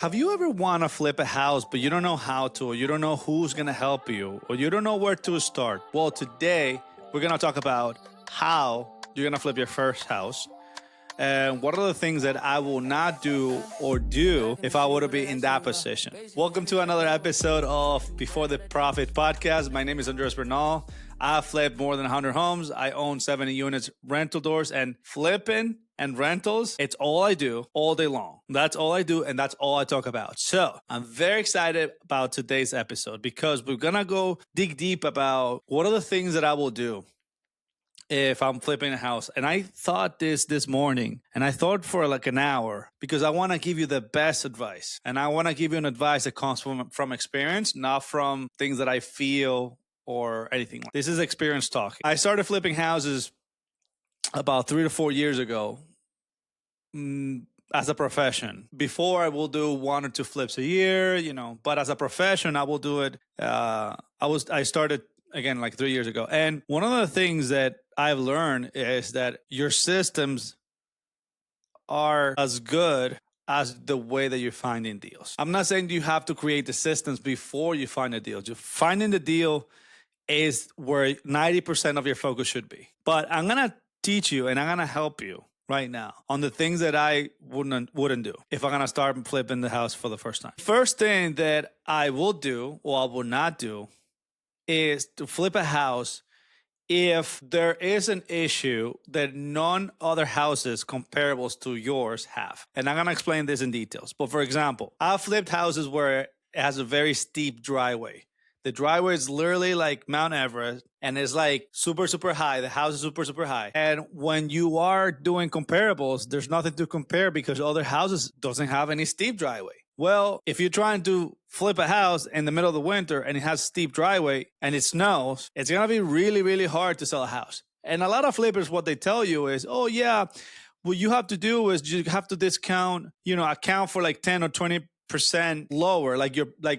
Have you ever want to flip a house, but you don't know how to, or you don't know who's going to help you, or you don't know where to start? Well, today we're going to talk about how you're going to flip your first house. And what are the things that I will not do or do if I were to be in that position? Welcome to another episode of Before the Profit podcast. My name is Bernal. I've flipped more than 100 homes. I own 70 units, rental doors, and flipping and rentals. It's all I do all day long. That's all I do, and that's all I talk about. So I'm very excited about today's episode because we're going to go dig deep about what are the things that I will do if I'm flipping a house. And I thought this morning, and I thought for like an hour, because I want to give you the best advice. And I want to give you an advice that comes from experience, not from things that I feel or anything. This is experience talk. I started flipping houses about 3 to 4 years ago as a profession. Before, I will do 1 or 2 flips a year, but as a profession, I will do it. I started again like 3 years ago. And one of the things that I've learned is that your systems are as good as the way that you're finding deals. I'm not saying you have to create the systems before you find a deal. Just finding the deal is where 90% of your focus should be. But I'm going to teach you and I'm going to help you right now on the things that I wouldn't do if I'm going to start flipping the house for the first time. First thing that I will do or I will not do is to flip a house if there is an issue that none other houses comparables to yours have. And I'm going to explain this in details. But for example, I've flipped houses where it has a very steep driveway. The driveway is literally like Mount Everest and it's like super, super high. The house is super, super high. And when you are doing comparables, there's nothing to compare because other houses doesn't have any steep driveway. Well, if you're trying to flip a house in the middle of the winter and it has steep driveway and it snows, it's going to be really, really hard to sell a house. And a lot of flippers, what they tell you is, oh yeah, what you have to do is you have to discount, account for like 10 or 20% lower,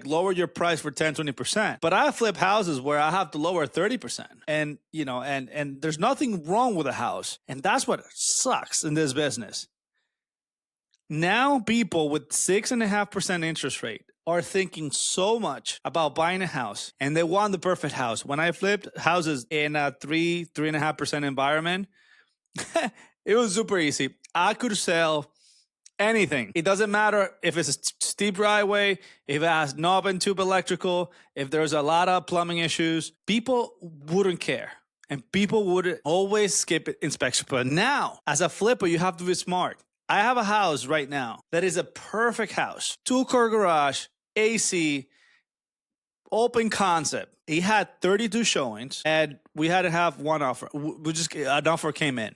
lower your price for 10-20%. But I flip houses where I have to lower 30%. And and there's nothing wrong with a house. And that's what sucks in this business. Now people with 6.5% interest rate are thinking so much about buying a house and they want the perfect house. When I flipped houses in a 3.5% environment, it was super easy. I could sell anything. It doesn't matter if it's a steep driveway, if it has knob and tube electrical, if there's a lot of plumbing issues, people wouldn't care. And people would always skip inspection. But now, as a flipper, you have to be smart. I have a house right now that is a perfect house. 2-car garage, AC, open concept. He had 32 showings and we had to have one offer. An offer came in.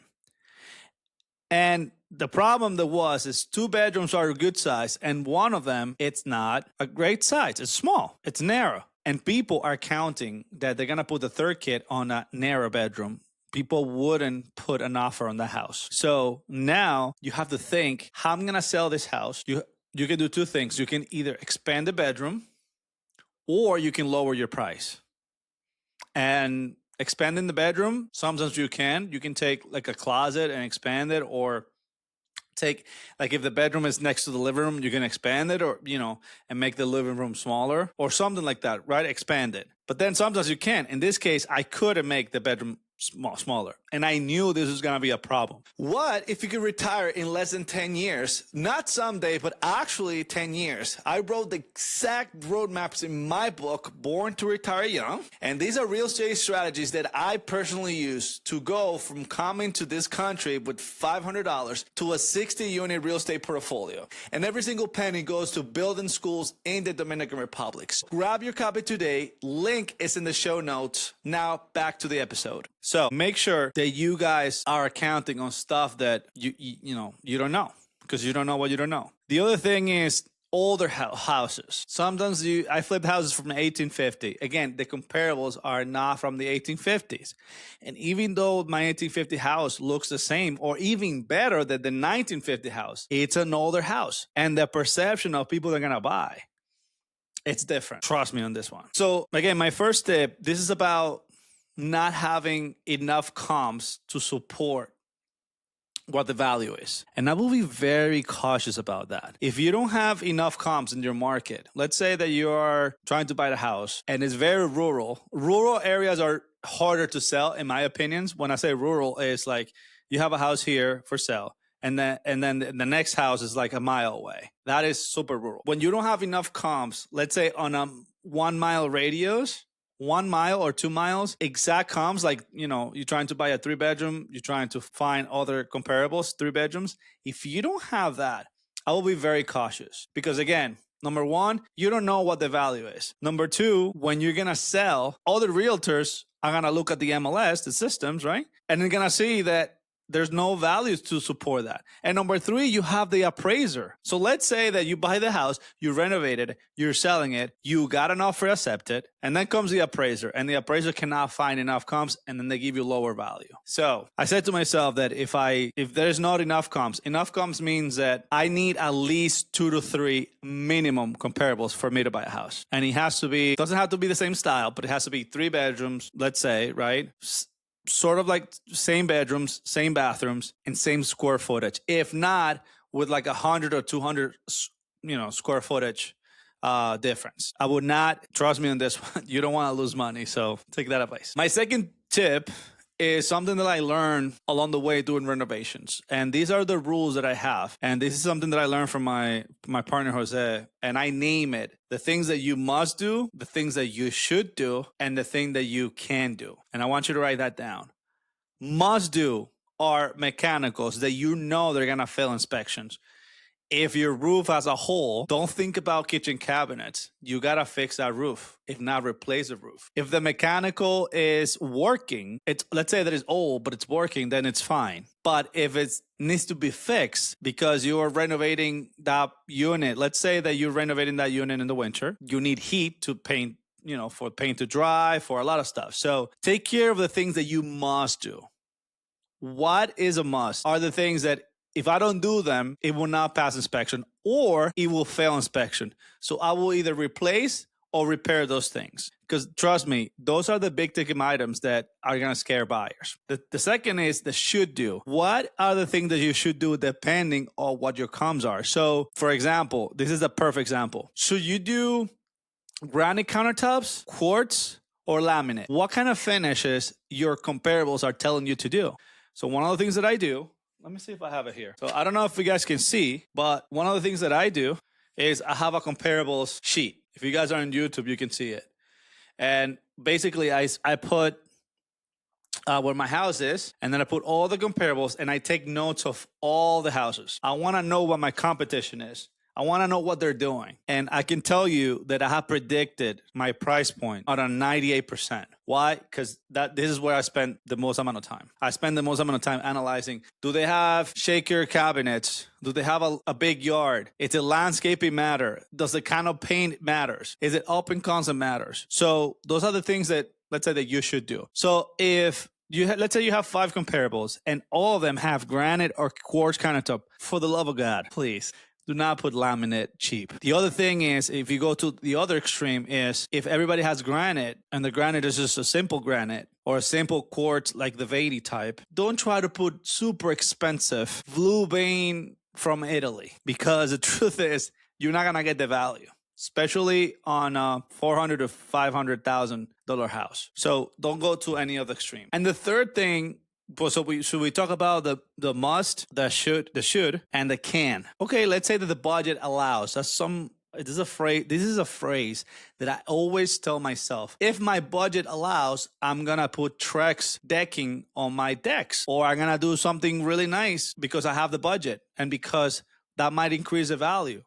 And the problem is 2 bedrooms are a good size, and one of them, it's not a great size. It's small. It's narrow. And people are counting that they're going to put the third kid on a narrow bedroom. People wouldn't put an offer on the house. So now you have to think, how I'm going to sell this house. You can do 2 things. You can either expand the bedroom or you can lower your price. And expanding the bedroom, sometimes you can take like a closet and expand it, or take like if the bedroom is next to the living room, you can expand it or, and make the living room smaller or something like that, right? Expand it. But then sometimes you can't. In this case, I couldn't make the bedroom smaller. And I knew this was going to be a problem. What if you could retire in less than 10 years? Not someday, but actually 10 years. I wrote the exact roadmaps in my book, Born to Retire Young. And these are real estate strategies that I personally use to go from coming to this country with $500 to a 60-unit real estate portfolio. And every single penny goes to building schools in the Dominican Republic. Grab your copy today. Link is in the show notes. Now back to the episode. So make sure that you guys are accounting on stuff that you don't know, because you don't know what you don't know. The other thing is older houses. Sometimes I flipped houses from 1850. Again, the comparables are not from the 1850s. And even though my 1850 house looks the same or even better than the 1950 house, it's an older house. And the perception of people that are going to buy, it's different. Trust me on this one. So again, my first tip, this is about not having enough comps to support what the value is. And I will be very cautious about that. If you don't have enough comps in your market, let's say that you are trying to buy a house and it's very rural areas are harder to sell, in my opinions. When I say rural, it's like you have a house here for sale. And then the next house is like a mile away. That is super rural. When you don't have enough comps, let's say on a 1 mile radius, 1 mile or 2 miles, exact comps, like, you're trying to buy a 3-bedroom, you're trying to find other comparables, 3 bedrooms. If you don't have that, I will be very cautious because, again, number one, you don't know what the value is. Number two, when you're going to sell, all the realtors are going to look at the MLS, the systems, right? And they're going to see that there's no values to support that. And number three, you have the appraiser. So let's say that you buy the house, you renovate it, you're selling it, you got an offer accepted, and then comes the appraiser, and the appraiser cannot find enough comps, and then they give you lower value. So I said to myself that if there's not enough comps means that I need at least 2 to 3 minimum comparables for me to buy a house. And it doesn't have to be the same style, but it has to be 3 bedrooms, let's say, right? Sort of like same bedrooms, same bathrooms, and same square footage. If not, with like 100 or 200, square footage difference. I would not, trust me on this one, you don't want to lose money, so take that advice. My second tip is something that I learned along the way doing renovations. And these are the rules that I have. And this is something that I learned from my partner, Jose. And I name it the things that you must do, the things that you should do, and the thing that you can do. And I want you to write that down. Must do are mechanicals that they're going to fail inspections. If your roof has a hole, don't think about kitchen cabinets. You got to fix that roof. If not, replace the roof. If the mechanical is working, let's say that it's old, but it's working, then it's fine. But if it needs to be fixed because you are renovating that unit, let's say that you're renovating that unit in the winter, you need heat to paint, for paint to dry, for a lot of stuff. So take care of the things that you must do. What is a must are the things that if I don't do them, it will not pass inspection or it will fail inspection. So I will either replace or repair those things. Because trust me, those are the big ticket items that are going to scare buyers. The second is the should do. What are the things that you should do depending on what your comps are? So for example, this is a perfect example. Should you do granite countertops, quartz, or laminate? What kind of finishes your comparables are telling you to do? So one of the things that I do, let me see if I have it here. So I don't know if you guys can see, but one of the things that I do is I have a comparables sheet. If you guys are on YouTube, you can see it. And basically, I put where my house is, and then I put all the comparables, and I take notes of all the houses. I want to know what my competition is. I want to know what they're doing. And I can tell you that I have predicted my price point at a 98%. Why? Because this is where I spend the most amount of time. I spend the most amount of time analyzing, do they have shaker cabinets? Do they have a big yard? Is it landscaping matter? Does the kind of paint matters? Is it open concept matters? So those are the things that, let's say, that you should do. So if let's say you have 5 comparables and all of them have granite or quartz countertop, for the love of God, please do not put laminate cheap. The other thing is, if you go to the other extreme, is if everybody has granite and the granite is just a simple granite or a simple quartz like the Vedi type, don't try to put super expensive blue vein from Italy, because the truth is you're not gonna get the value, especially on a $400,000 to $500,000 house. So don't go to any other extreme. And the third thing, should we talk about the must, the should, and the can? Okay, let's say that the budget allows. This is a phrase that I always tell myself. If my budget allows, I'm gonna put Trex decking on my decks, or I'm gonna do something really nice because I have the budget and because that might increase the value.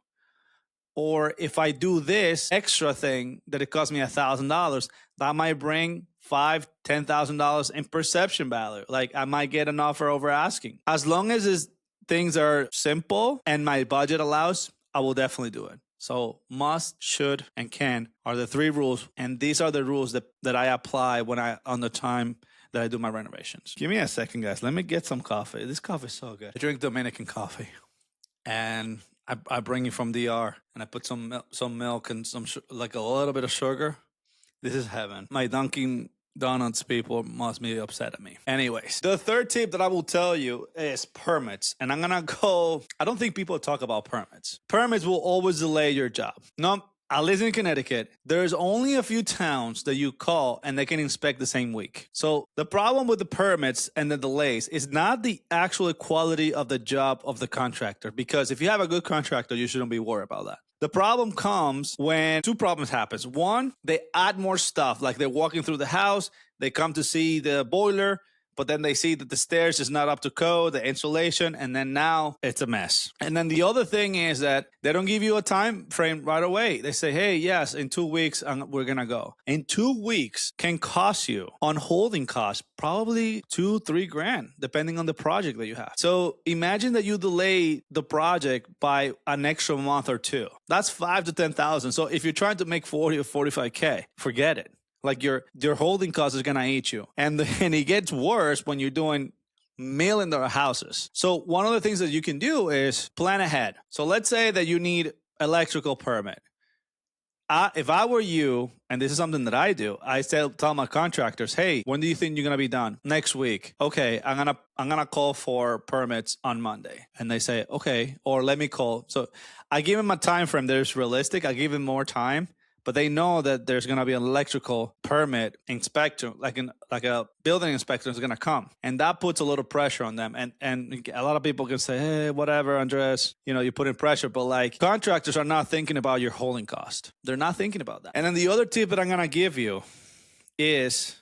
Or if I do this extra thing that it costs me $1,000, that might bring $5,000-$10,000 in perception value. Like I might get an offer over asking. As long as things are simple and my budget allows, I will definitely do it. So must, should, and can are the 3 rules, and these are the rules that I apply on the time that I do my renovations. Give me a second, guys. Let me get some coffee. This coffee is so good. I drink Dominican coffee, and I bring it from DR, and I put some milk and like a little bit of sugar. This is heaven. My Dunkin' Donuts people must be upset at me. Anyways, the third tip that I will tell you is permits. And I'm going to go, I don't think people talk about permits. Permits will always delay your job. No, at least in Connecticut, there's only a few towns that you call and they can inspect the same week. So the problem with the permits and the delays is not the actual quality of the job of the contractor, because if you have a good contractor, you shouldn't be worried about that. The problem comes when two problems happens. One, they add more stuff, like they're walking through the house, they come to see the boiler, but then they see that the stairs is not up to code, the insulation, and then now it's a mess. And then the other thing is that they don't give you a time frame right away. They say, hey, yes, in 2 weeks, we're going to go. In 2 weeks can cost you on holding costs, probably $2-3 grand, depending on the project that you have. So imagine that you delay the project by an extra month or two. That's $5,000 to $10,000. So if you're trying to make 40 or 45K, forget it. Like your holding cost is gonna eat you, and it gets worse when you're doing $1,000,000 houses. So one of the things that you can do is plan ahead. So let's say that you need electrical permit. If I were you, and this is something that I do, I tell my contractors, hey, when do you think you're gonna be done? Next week. Okay, I'm gonna call for permits on Monday, and they say okay, or let me call. So I give them a time frame that is realistic. I give them more time. But they know that there's going to be an electrical permit inspector, like a building inspector is going to come. And that puts a little pressure on them. And a lot of people can say, hey, whatever, Andres, you're putting pressure. But like contractors are not thinking about your holding cost. They're not thinking about that. And then the other tip that I'm going to give you is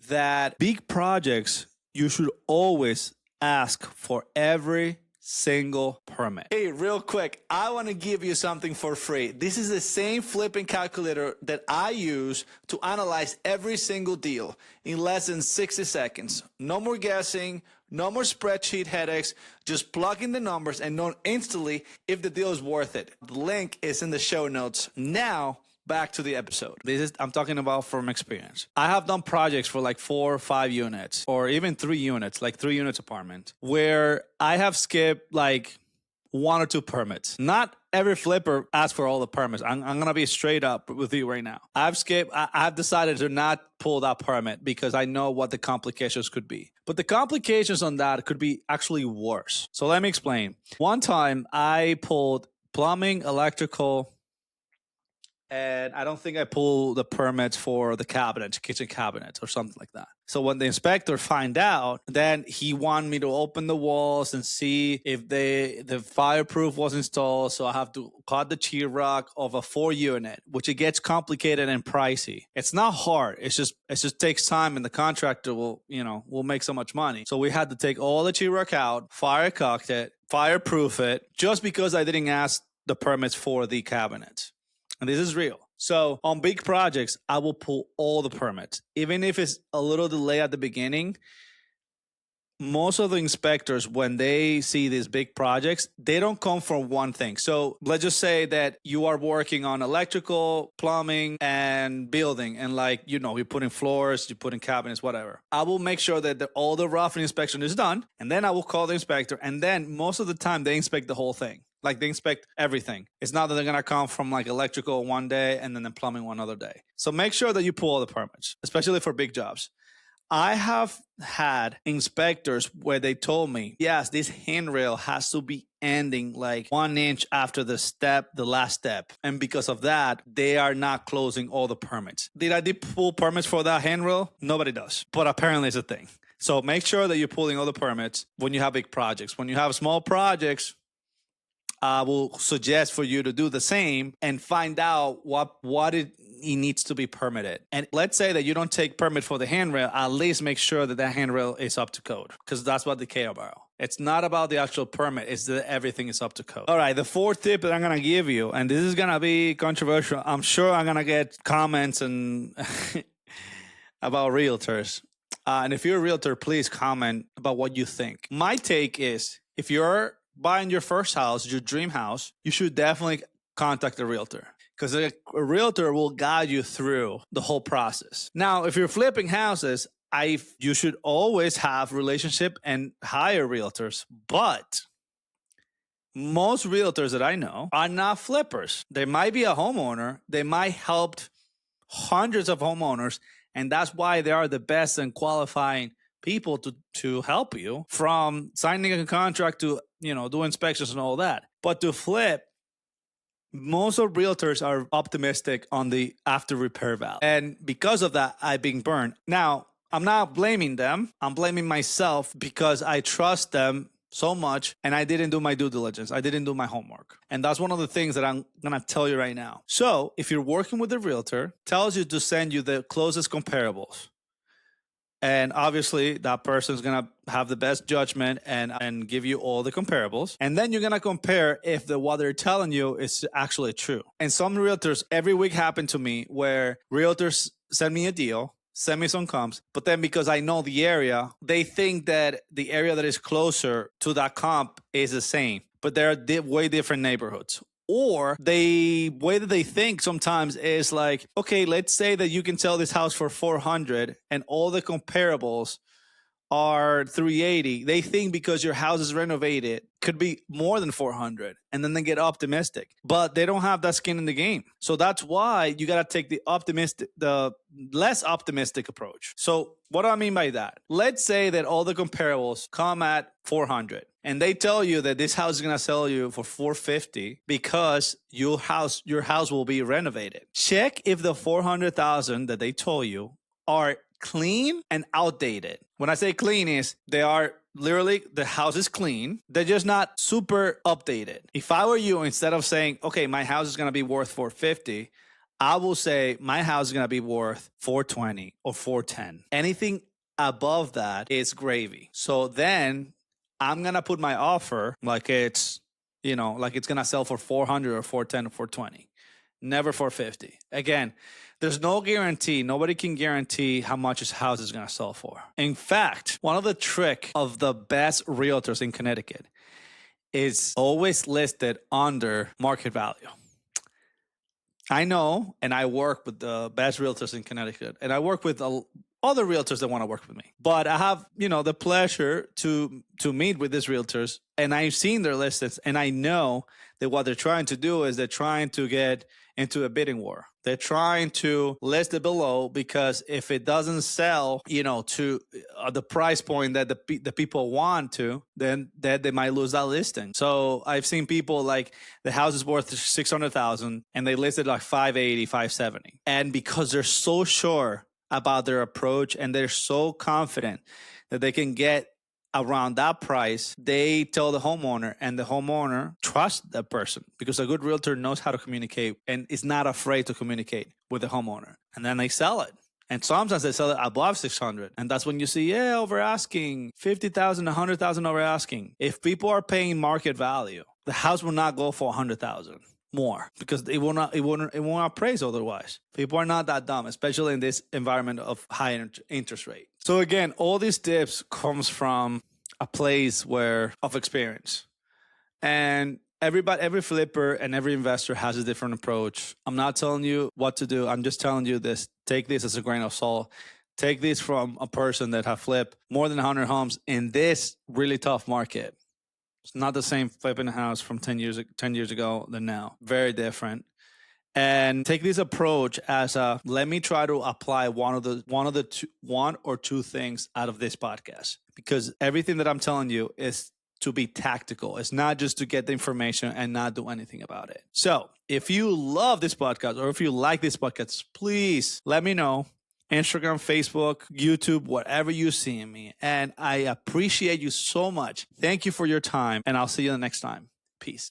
that big projects, you should always ask for every single permit. Hey, real quick, I want to give you something for free. This is the same flipping calculator that I use to analyze every single deal in less than 60 seconds. No more guessing, no more spreadsheet headaches, just plug in the numbers and know instantly if the deal is worth it. The link is in the show notes. Now, back to the episode. I'm talking about from experience. I have done projects for like 4 or 5 units, or even 3 units, like 3 units apartment, where I have skipped like 1 or 2 permits. Not every flipper asks for all the permits. I'm going to be straight up with you right now. I've decided to not pull that permit because I know what the complications could be. But the complications on that could be actually worse. So let me explain. One time I pulled plumbing, electrical, and I don't think I pulled the permits for the cabinets, kitchen cabinets or something like that. So when the inspector find out, then he wanted me to open the walls and see if the fireproof was installed. So I have to cut the sheetrock of a 4-unit, which it gets complicated and pricey. It's not hard. It just takes time, and the contractor will make so much money. So we had to take all the sheetrock out, fire cocked it, fireproof it, just because I didn't ask the permits for the cabinets. And this is real. So on big projects, I will pull all the permits. Even if it's a little delay at the beginning, most of the inspectors, when they see these big projects, they don't come from one thing. So let's just say that you are working on electrical, plumbing, and building. And you're putting floors, you're putting cabinets, whatever. I will make sure that all the roughing inspection is done. And then I will call the inspector. And then most of the time, they inspect the whole thing. Like they inspect everything. It's not that they're going to come from like electrical one day and then the plumbing one other day. So make sure that you pull all the permits, especially for big jobs. I have had inspectors where they told me, yes, this handrail has to be ending like 1 inch after the last step. And because of that, they are not closing all the permits. Did I pull permits for that handrail? Nobody does. But apparently it's a thing. So make sure that you're pulling all the permits when you have big projects. When you have small projects, I will suggest for you to do the same and find out what it needs to be permitted. And let's say that you don't take permit for the handrail, at least make sure that handrail is up to code, because that's what they care about. It's not about the actual permit. It's that everything is up to code. All right, the fourth tip that I'm going to give you, and this is going to be controversial. I'm sure I'm going to get comments and about realtors. And if you're a realtor, please comment about what you think. My take is, if you're buying your first house, your dream house, you should definitely contact a realtor, because a realtor will guide you through the whole process. Now, if you're flipping houses, you should always have relationship and hire realtors. But most realtors that I know are not flippers. They might be a homeowner. They might help hundreds of homeowners, And that's why they are the best and qualifying people to help you, from signing a contract to, do inspections and all that. But to flip, most of realtors are optimistic on the after repair value. And because of that, I've been burned. Now, I'm not blaming them. I'm blaming myself because I trust them so much and I didn't do my due diligence. I didn't do my homework. And that's one of the things that I'm going to tell you right now. So if you're working with a realtor, tells you to send you the closest comparables. And obviously, that person is going to have the best judgment and give you all the comparables. And then you're going to compare if what they're telling you is actually true. And some realtors, every week happened to me where realtors send me a deal, send me some comps, but then because I know the area, they think that the area that is closer to that comp is the same, but they're way different neighborhoods. Or the way that they think sometimes is like, okay, let's say that you can sell this house for 400 and all the comparables are 380. They think because your house is renovated could be more than 400, and then they get optimistic, but they don't have that skin in the game. So that's why you got to take the less optimistic approach. So what do I mean by that? Let's say that all the comparables come at 400 and they tell you that this house is going to sell you for 450 because your house will be renovated. Check if the 400,000 that they told you are clean and outdated. When I say clean, is they are literally, the house is clean. They're just not super updated. If I were you, instead of saying, okay, my house is going to be worth 450, I will say my house is going to be worth 420 or 410. Anything above that is gravy. So then I'm going to put my offer like it's going to sell for 400 or 410 or 420. Never 450. Again, there's no guarantee. Nobody can guarantee how much his house is going to sell for. In fact, one of the trick of the best realtors in Connecticut is always listed under market value. I know, and I work with the best realtors in Connecticut, and I work with other realtors that want to work with me. But I have, the pleasure to meet with these realtors, and I've seen their listings, and I know that what they're trying to do is they're trying to get into a bidding war. They're trying to list it below because if it doesn't sell, to the price point that the people want to, then that they might lose that listing. So I've seen people like the house is worth 600,000 and they listed like 580, 570. And because they're so sure about their approach and they're so confident that they can get around that price, they tell the homeowner, and the homeowner trusts that person because a good realtor knows how to communicate and is not afraid to communicate with the homeowner. And then they sell it. And sometimes they sell it above 600. And that's when you see, over asking, 50,000, 100,000 over asking. If people are paying market value, the house will not go for 100,000 more because it won't appraise otherwise. People are not that dumb, especially in this environment of high interest rate. So again, all these tips comes from a place of experience. And every flipper and every investor has a different approach. I'm not telling you what to do. I'm just telling you this. Take this as a grain of salt. Take this from a person that have flipped more than 100 homes in this really tough market. It's not the same flipping a house from 10 years ago than now. Very different. And take this approach as let me try to apply one or two things out of this podcast, because everything that I'm telling you is to be tactical. It's not just to get the information and not do anything about it. So if you love this podcast or if you like this podcast, please let me know. Instagram, Facebook, YouTube, whatever you see in me. And I appreciate you so much. Thank you for your time. And I'll see you the next time. Peace.